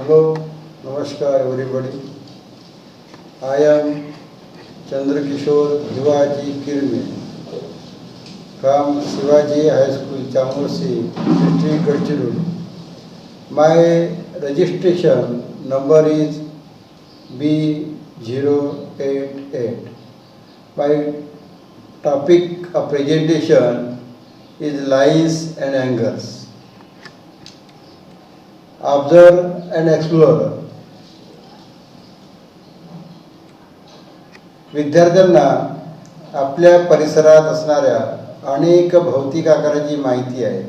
Hello, Namaskar everybody. I am Chandrakishore Shivaji Kirme from Shivaji High School, Chamursi, District Gadchiroli. My registration number is B088. My topic of presentation is lines and angles. Observe and explore. विद्यार्थ्यांना आपल्या परिसरात असणाऱ्या अनेक भौतिक आकाराची माहिती आहे,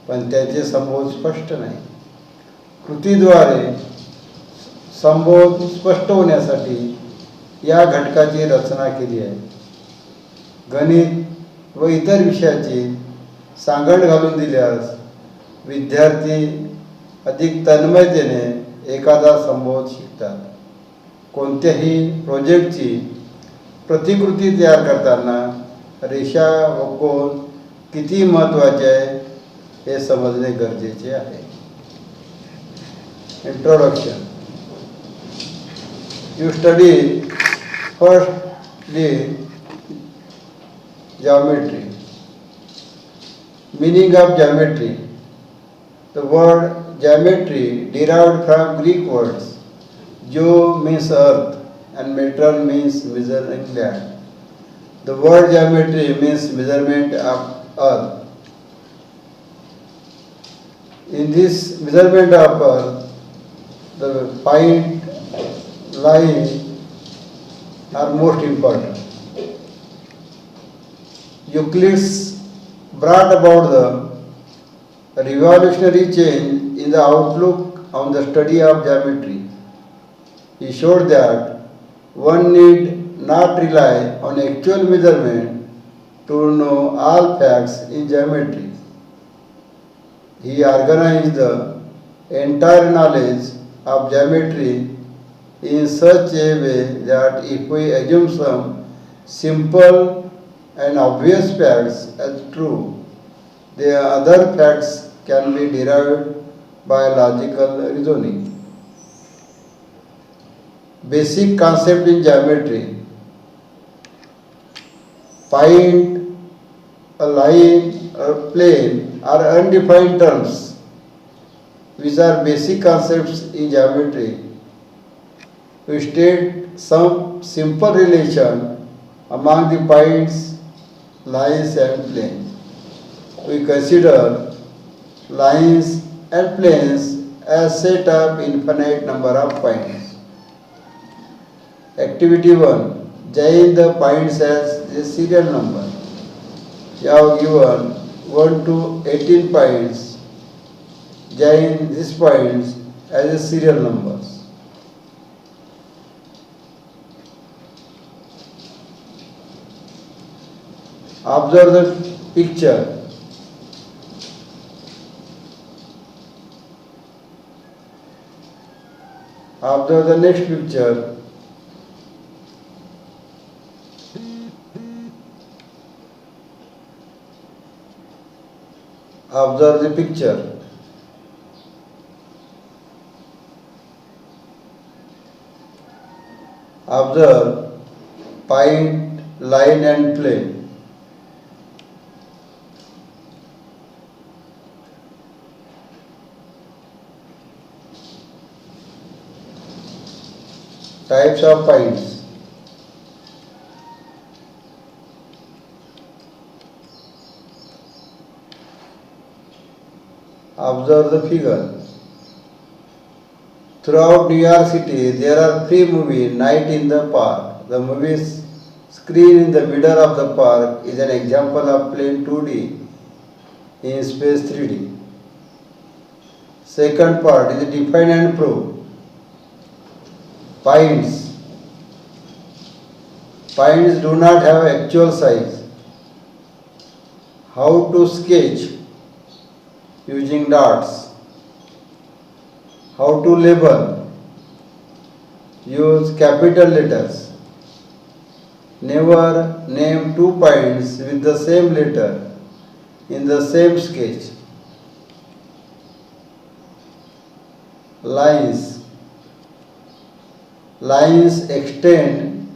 पण त्याचे संबोध स्पष्ट नाही. कृतीद्वारे संबोध स्पष्ट होण्यासाठी या घटकाची रचना केली आहे. गणित व इतर विषयाची सांगड घालून दिल्यास विद्यार्थी अधिक तन्मयतेने एखादा संबोध शिकतात. कोणत्याही प्रोजेक्टची प्रतिकृती तयार करताना रेषा व कोन किती महत्त्वाचे आहे हे समजणे गरजेचे आहे. Introduction. You study firstly geometry. Meaning of geometry. The word geometry derived from Greek words. Geo means earth and meter means measuring land. The word geometry means measurement of earth. In this measurement of earth, the point, line are most important. Euclid brought about the revolutionary change in the outlook on the study of geometry. He showed that one need not rely on actual measurement to know all facts in geometry. He organized the entire knowledge of geometry in such a way that if we assume some simple and obvious facts as true, the other facts can be derived by logical reasoning. Basic concept in geometry. Point, a line, or plane are undefined terms which are basic concepts in geometry. We state some simple relation among the points, lines and planes. We consider lines and planes as set of infinite number of points. Activity 1. Join the points as a serial number. You have given 1 to 18 points. Join these points as a serial numbers. Observe the picture. Observe the next picture. Observe the picture. Observe point, line and plane. Types of points. Observe the figure. Throughout New York City, there are 3 movies, Night in the Park. The movie's screen in the middle of the park is an example of plane 2D in space 3D. Second part is define and prove. Points. Points do not have actual size. How to sketch using dots. How to label. Use capital letters. Never name 2 points with the same letter in the same sketch. lines. Lines extend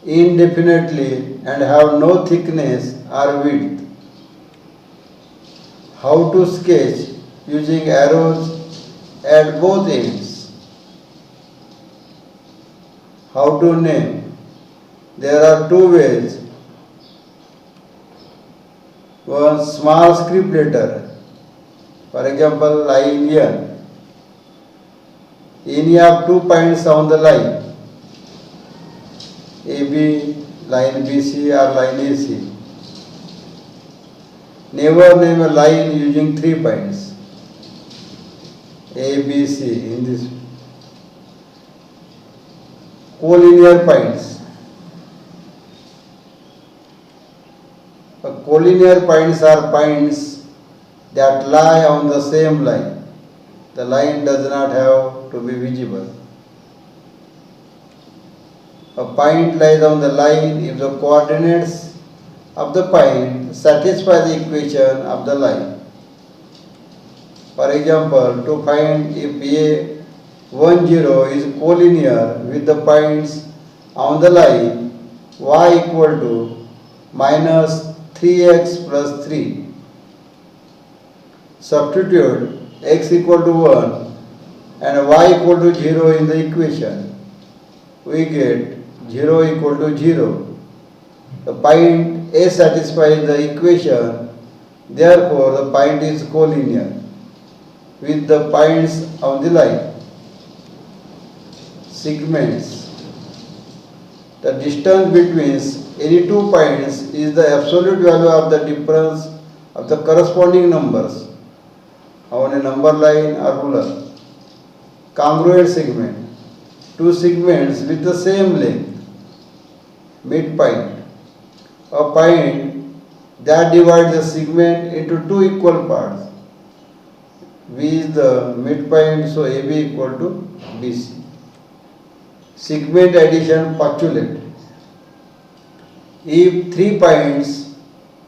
indefinitely and have no thickness or width. How to sketch using arrows at both ends. How to name. There are two ways. One, small script letter. For example, line N. N, you have 2 points on the line. AB, line BC or line AC. Never name a line using 3 points. A, B, C in this. Collinear points. Collinear points are points that lie on the same line. The line does not have to be visible. A point lies on the line if the coordinates of the point satisfy the equation of the line. For example, to find if A10 is collinear with the points on the line y equal to minus 3x plus 3. Substitute x equal to 1 and y equal to 0 in the equation. We get 0 equal to 0. The point A satisfies the equation, therefore the point is collinear with the points on the line. Segments. The distance between any two points is the absolute value of the difference of the corresponding numbers on a number line or ruler. Congruent segment. Two segments with the same length. Midpoint. A point that divides the segment into two equal parts. V is the midpoint, so AB equal to BC. Segment addition postulate. If 3 points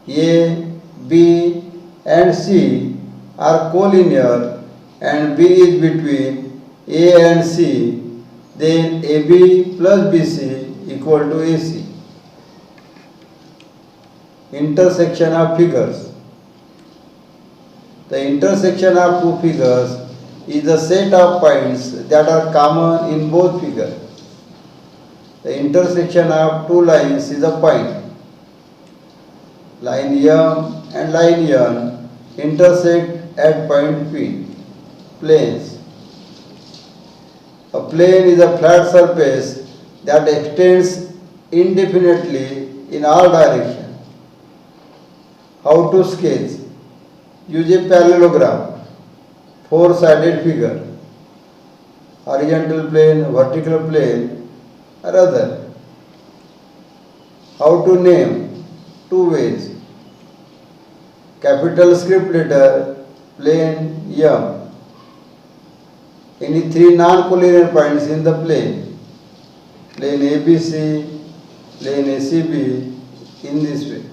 A, B and C are collinear and B is between A and C, then AB plus BC equal to AC. Intersection of figures. The intersection of two figures is the set of points that are common in both figures. The intersection of two lines is a point. Line M and line N intersect at point P. Planes. A plane is a flat surface that extends indefinitely in all directions. How to sketch? Use a parallelogram, 4-sided figure, horizontal plane, vertical plane, or other. How to name? 2 ways. Capital script letter, plane M. Any 3 non-collinear points in the plane. Plane ABC, plane ACB, in this way.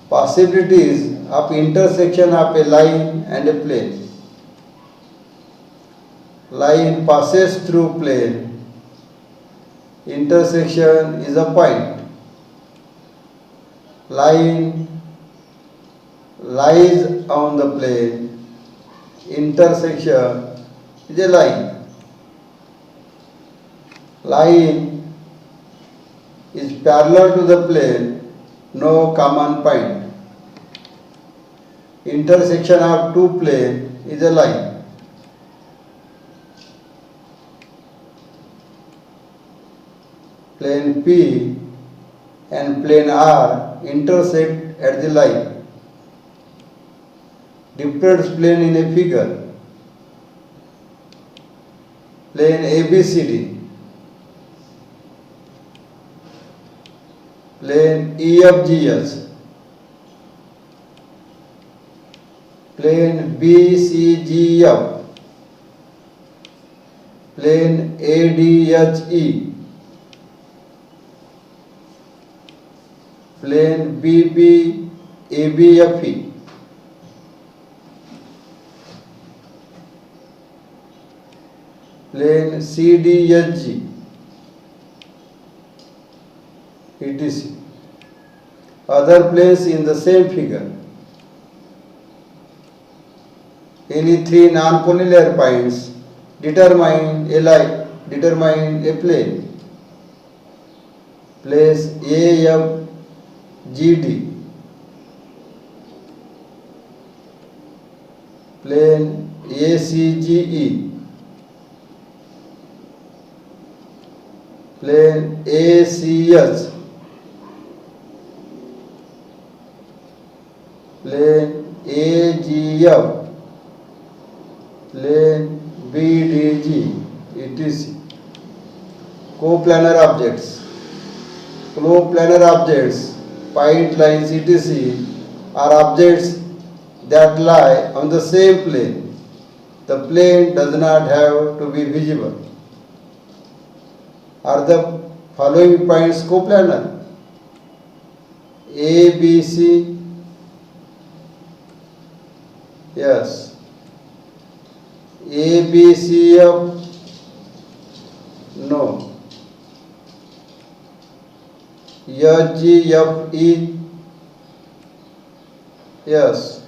Possibilities of intersection of a line and a plane. Line passes through plane. Intersection is a point. Line lies on the plane. Intersection is a line. Line is parallel to the plane, no common point. Intersection of two planes is a line. Plane P and plane R intersect at the line. Different plane in a figure. Plane ABCD. Plane EFGH. Plane BCGF. Plane ADHE. Plane BBABFE. plane CDSG, etc. Other planes in the same figure. Any three non-collinear points determine a plane. Place AFGD, plane ACGE, plane ACS, plane AGF, plane BDG, etc. Coplanar objects. Coplanar objects, point lines, etc. are objects that lie on the same plane. The plane does not have to be visible. Are the following points coplanar? A, B, C, yes. A, B, C, F, no. H, G, F, E, yes.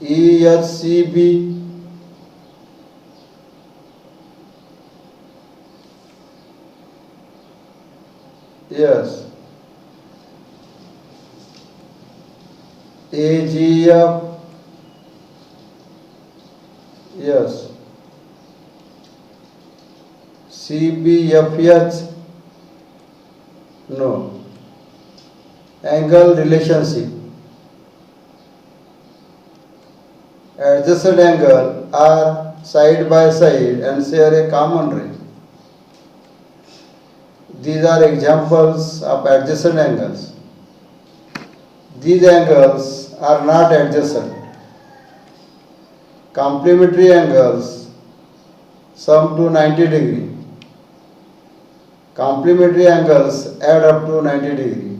E, H, C, B, yes. A, G, F, yes. C, B, F, H, no. Angle relationship. Adjacent angle are side by side and share a common ray. These are examples of adjacent angles. These angles are not adjacent. Complementary angles sum to 90 degree. Complementary angles add up to 90 degree.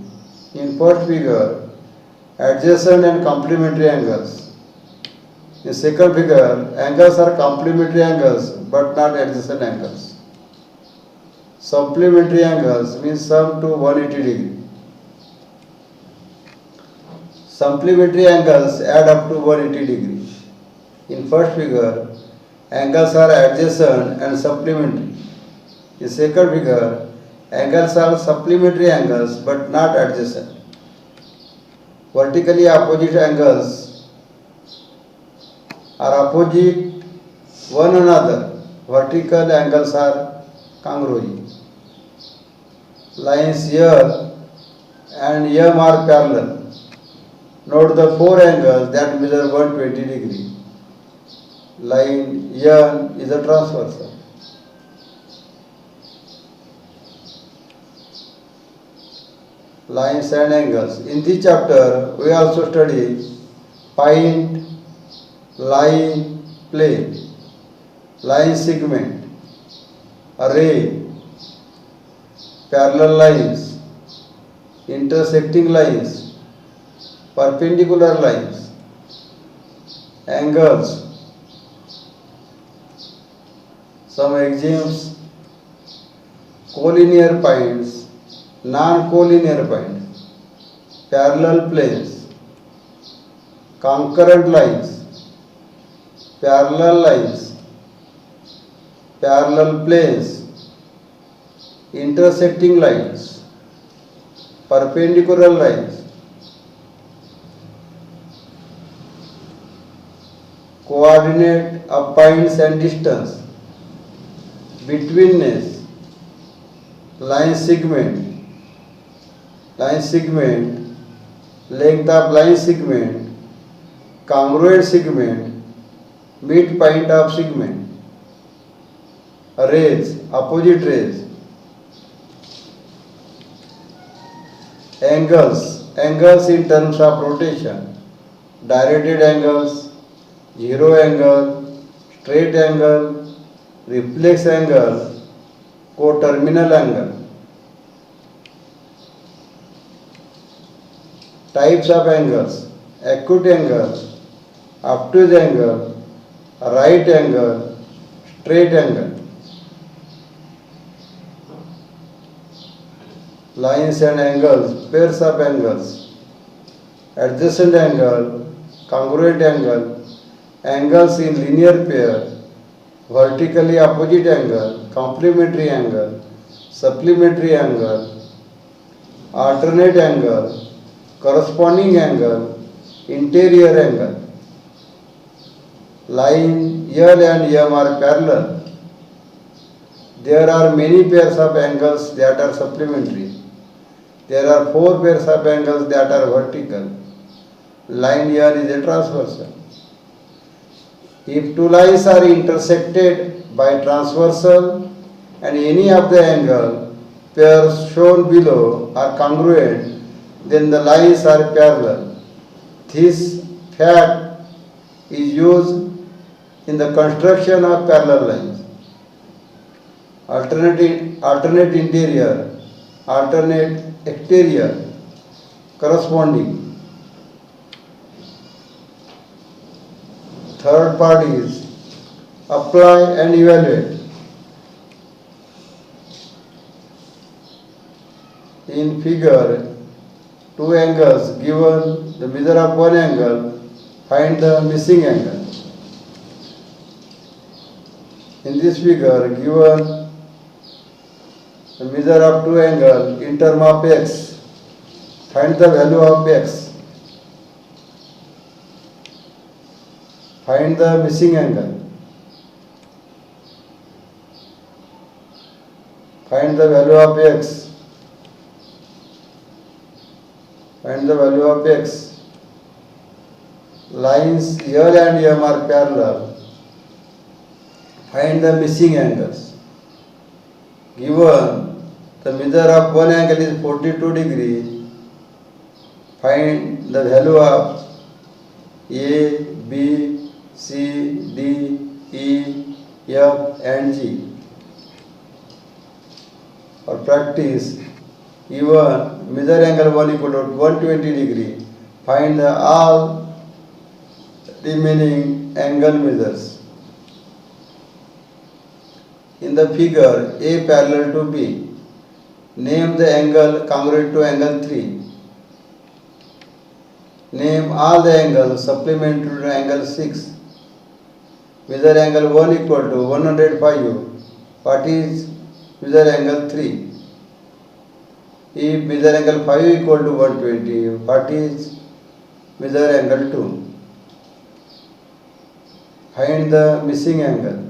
In first figure, adjacent and complementary angles. In second figure, angles are complementary angles but not adjacent angles. Supplementary angles means sum to 180 degree. Supplementary angles add up to 180 degree. In first figure, angles are adjacent and supplementary. In second figure, angles are supplementary angles but not adjacent. Vertically opposite angles are opposite one another. Vertical angles are congruent. Lines here and M are parallel. Note the four angles that measure 120 degree. Line N is a transversal. Lines and angles. In this chapter, we also study point, line, plane, line segment, ray, parallel lines, intersecting lines, perpendicular lines, angles. Some examples: collinear points, non-collinear points, parallel planes, concurrent lines, parallel lines, parallel planes, intersecting lines, perpendicular lines, coordinate of points and distance, betweenness, line segment, length of line segment, congruent segment, midpoint of segment, rays, opposite rays, angles in terms of rotation, directed angles, zero angle, straight angle, reflex angle, coterminal angle. Types of angles: acute angle, obtuse angle, right angle, straight angle. Lines and angles, pairs of angles, adjacent angle, congruent angle, angles in linear pair, vertically opposite angle, complementary angle, supplementary angle, alternate angle, corresponding angle, interior angle. Line L and M are parallel. There are many pairs of angles that are supplementary. There are 4 pairs of angles that are vertical. Line L is a transversal. If two lines are intersected by transversal and any of the angle pairs shown below are congruent, then the lines are parallel. This fact is used in the construction of parallel lines. Alternate interior, alternate exterior, corresponding. Third part is apply and evaluate. In figure, two angles given, the measure of one angle, find the missing angle. In this figure, given the measure of two angles in terms of x, find the value of x. Find the missing angle. Find the value of x. Find the value of x. Lines L and M are parallel. Find the missing angles. Given the measure of one angle is 42 degree, find the value of A, B, C, D, E, F and G. For practice, even measure angle 1 equal to 120 degree, find all remaining angle measures. In the figure, A parallel to B, name the angle congruent to angle 3. Name all the angles supplementary to angle 6. Measure angle 1 equal to 105. What is measure angle 3? If measure angle 5 equal to 120, what is measure angle 2? Find the missing angle.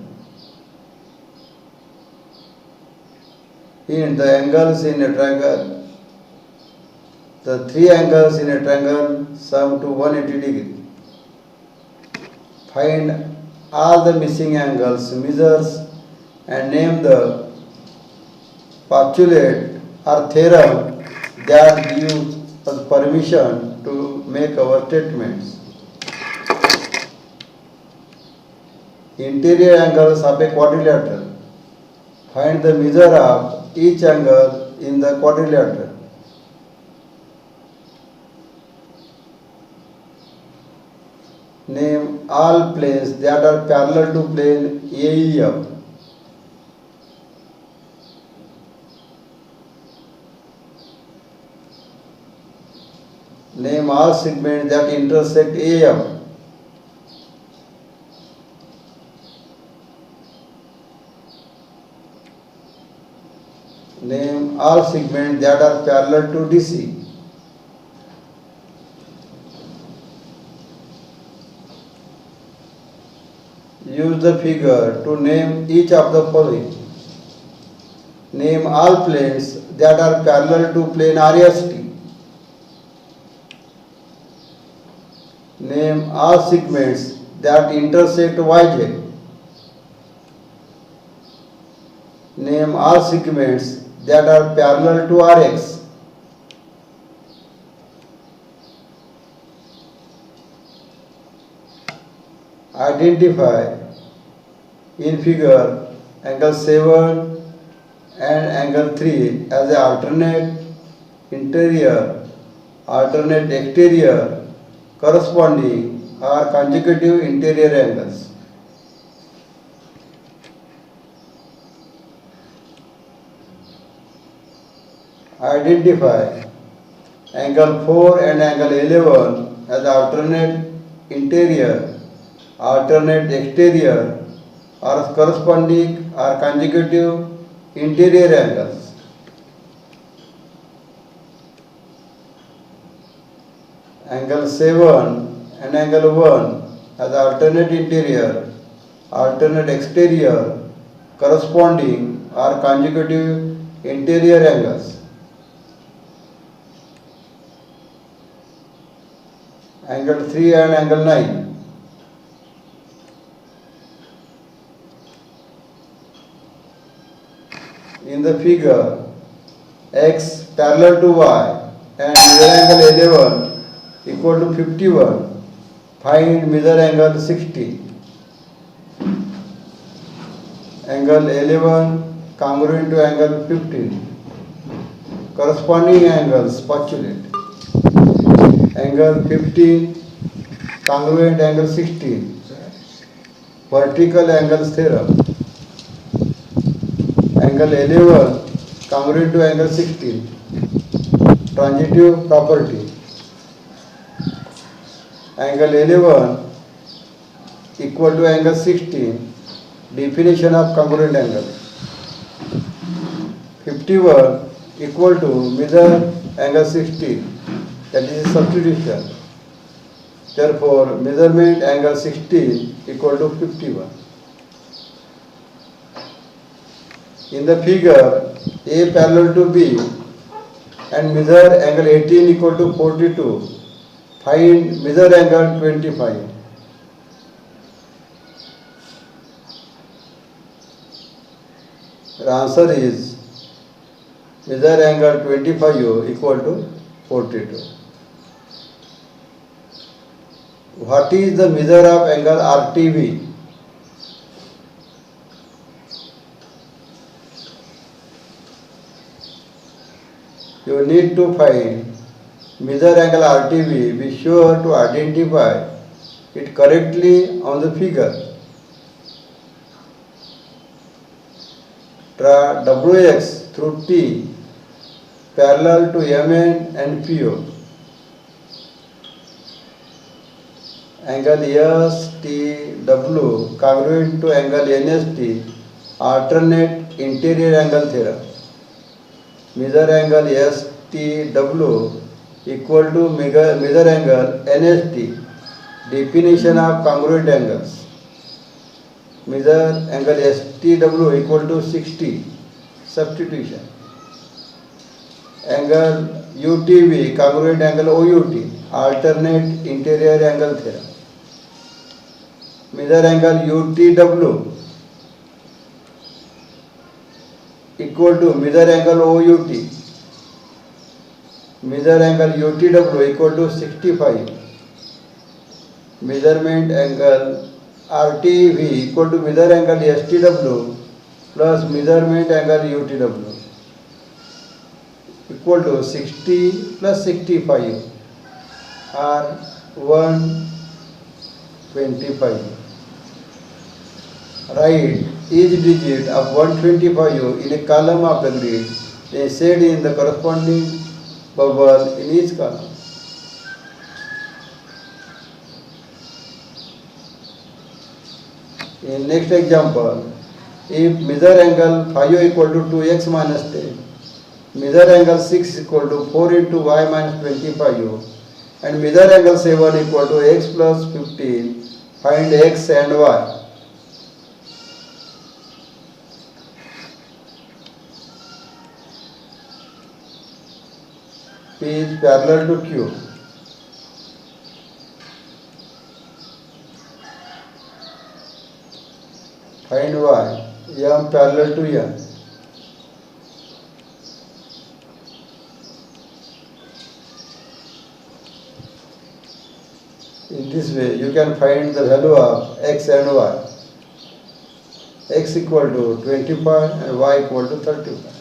In the angles in a triangle, the three angles in a triangle sum to 180 degree. Find all the missing angles, measures and name the postulate or theorem that gives us permission to make our statements. Interior angles of a quadrilateral. Find the measure of each angle in the quadrilateral. Name all planes that are parallel to plane AEF. Name all segments that intersect AF. Name all segments that are parallel to DC. Use the figure to name each of the following. Name all planes that are parallel to plane RST. Name all segments that intersect YZ. Name all segments that are parallel to RX. Identify in figure angle 7 and angle 3 as an alternate interior, alternate exterior, corresponding or consecutive interior angles. Identify angle 4 and angle 11 as alternate interior, alternate exterior, or corresponding or consecutive interior angles. Angle 7 and angle 1 as alternate interior, alternate exterior, corresponding or consecutive interior angles. Angle 3 and angle 9. In the figure, x parallel to y and mirror angle 11 equal to 51. Find mirror angle 60. Angle 11 congruent to angle 15. Corresponding angles postulate. Angle 15 congruent angle 16. Vertical angles theorem. Angle 11 congruent to angle 16. Transitive property. Angle 11 equal to angle 16. Definition of congruent angle. 51 equal to mirror angle 16. That is a substitution. Therefore, measurement angle 16 equal to 51. In the figure, A parallel to B and measure angle 18 equal to 42. Find measure angle 25. The answer is measure angle 25 equal to 42. What is the measure of angle RTV? You need to find measure angle RTV. Be sure to identify it correctly on the figure. Draw WX through T parallel to MN and PO. Angle STW congruent to angle NST, alternate interior angle theorem. Measure angle STW equal to measure angle NST. Definition of congruent angles. Measure angle STW equal to 60. Substitution. Angle UTV congruent angle OUT, alternate interior angle theorem. Measure angle UTW equal to measure angle OUT. Measure angle UTW equal to 65. Measurement angle RTV equal to measure angle STW plus measurement angle UTW equal to 60 plus 65 or 125. Write each digit of 125 in a column of the grid, then set in the corresponding bubble in each column. In next example, if measure angle 5 equal to 2x minus 10, measure angle 6 equal to 4 into y minus 25, and measure angle 7 equal to x plus 15, find x and y. P is parallel to Q. Find y. M parallel to N. In this way, you can find the value of x and y. X equal to 25 and y equal to 35.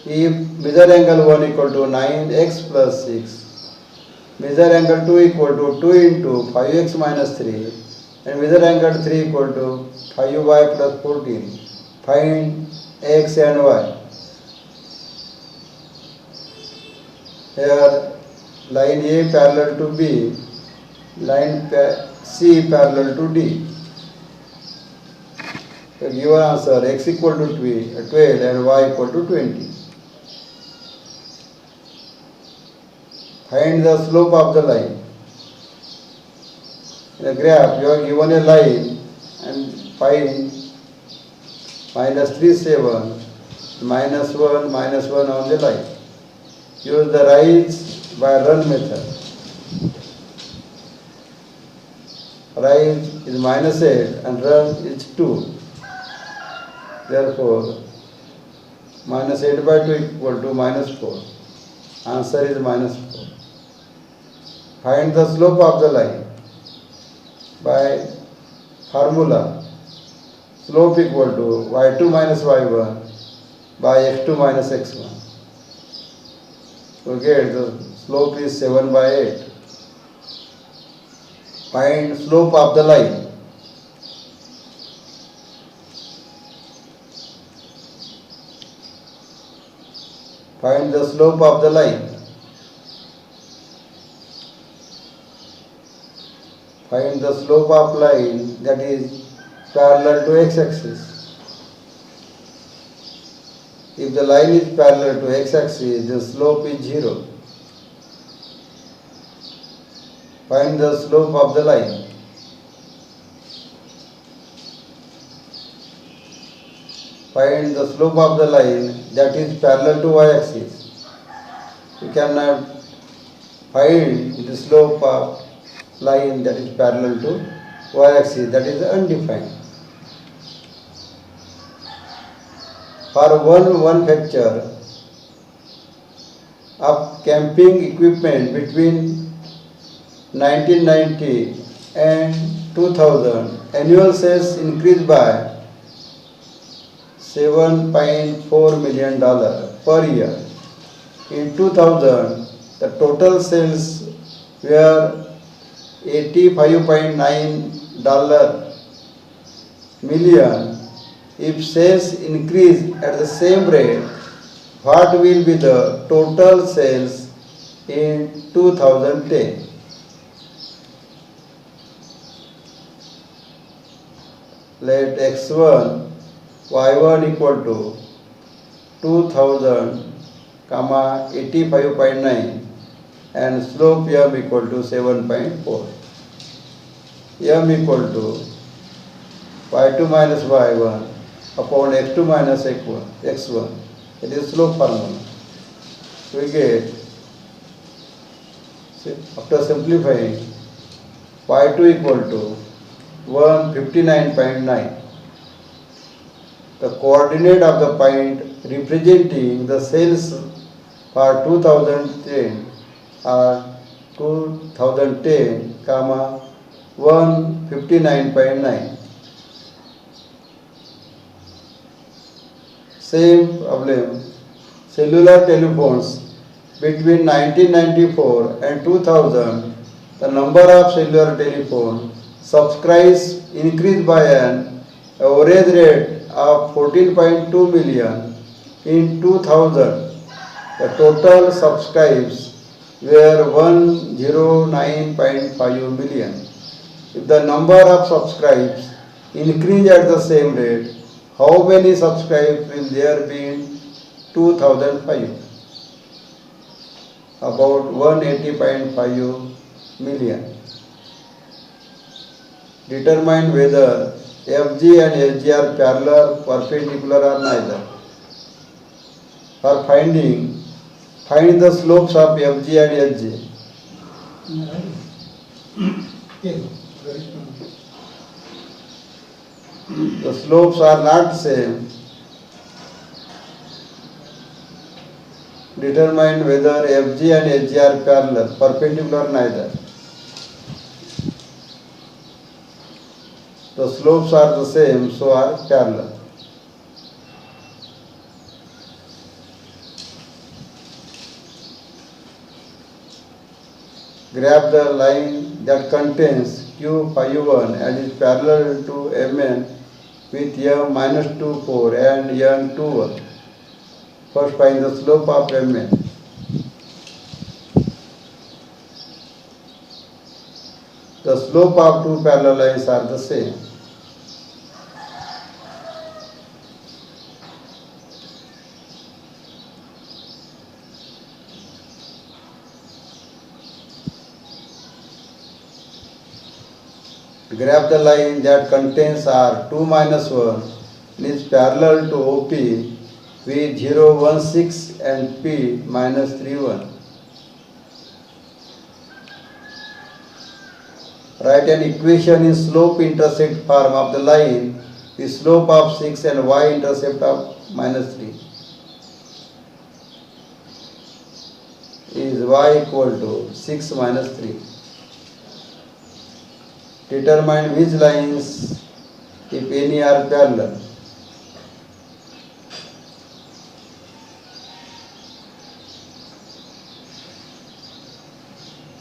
If measure angle 1 equal to 9x plus 6, measure angle 2 equal to 2 into 5x minus 3, and measure angle 3 equal to 5y plus 14, find x and y. Here line A parallel to B, line C parallel to D. The given answer x equal to 12 and y equal to 20. Find the slope of the line. In the graph you are given a line and find minus 3, 7, minus 1 on the line. Use the rise by run method. Rise is minus 8 and run is 2. Therefore, minus 8 by 2 equal to minus 4. Answer is minus 4. Find the slope of the line by formula. Slope equal to y2 minus y1 by x2 minus x1. So get the slope is 7 by 8. Find slope of the line. Find the slope of the line. Find the slope of line that is parallel to x-axis. If the line is parallel to x-axis, the slope is 0. Find the slope of the line. Find the slope of the line that is parallel to y-axis. You cannot find the slope of line that is parallel to y-axis, that is undefined. For one factor of camping equipment between 1990 and 2000, annual sales increased by $7.4 million per year. In 2000, the total sales were $85.9 million. If sales increase at the same rate, what will be the total sales in 2010? Let x1, y1 equal to 2000, 85.9 and slope m equal to 7.4. M equal to y2 minus y1 upon x2 minus x1. It is slope formula. We get, after simplifying, y2 equal to 159.9. The coordinate of the point representing the sales for 2010 are 2010, 159.9. Same problem, cellular telephones between 1994 and 2000, the number of cellular telephone subscribers increased by an average rate of 14.2 million. In 2000, the total subscribers were 109.5 million. If the number of subscribers increase at the same rate, how many subscribers will there be in 2005? About 180.5 million. Determine whether FG and SG are parallel, perpendicular or neither. For find the slopes of FG and SG. The slopes are not same. Determine whether FG and SG are parallel, perpendicular or neither. The slopes are the same, so are parallel. Graph the line that contains Q phi 1 and is parallel to Mn with M minus 2, 4 and N 2, 1. First find the slope of Mn. the slope of two parallel lines are the same. Graph the line that contains R 2 minus 1 and is parallel to OP with 0, 1, 6 and P minus 3, 1. Write an equation in slope-intercept form of the line with slope of 6 and y-intercept of minus 3. Is y equal to 6 minus 3. Determine which lines, if any, are parallel.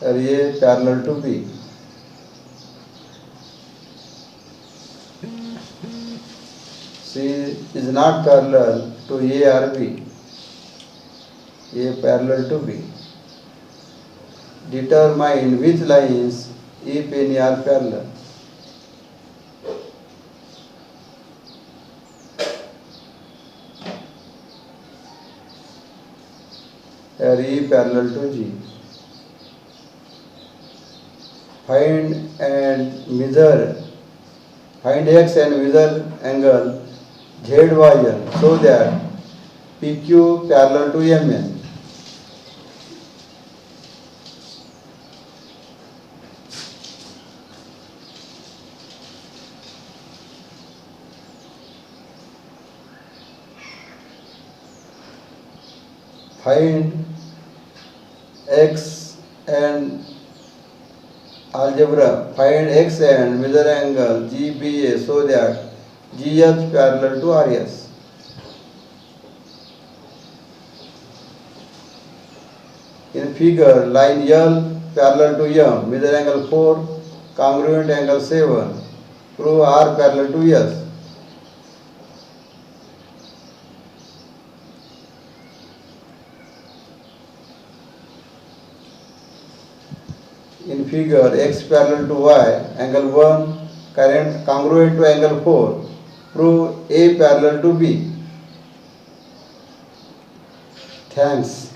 Are A parallel to B? C is not parallel to A or B. A parallel to B. Determine which lines, if any, are parallel. Are E parallel to G. Find X and measure angle ZYN so that PQ parallel to MN. Find X and algebra. Find X and measure angle GBA so that GH parallel to RS. In figure, line L parallel to M, measure angle 4, congruent angle 7. Prove R parallel to S. In figure, X parallel to Y, angle 1, congruent to angle 4. Prove A parallel to B. Thanks.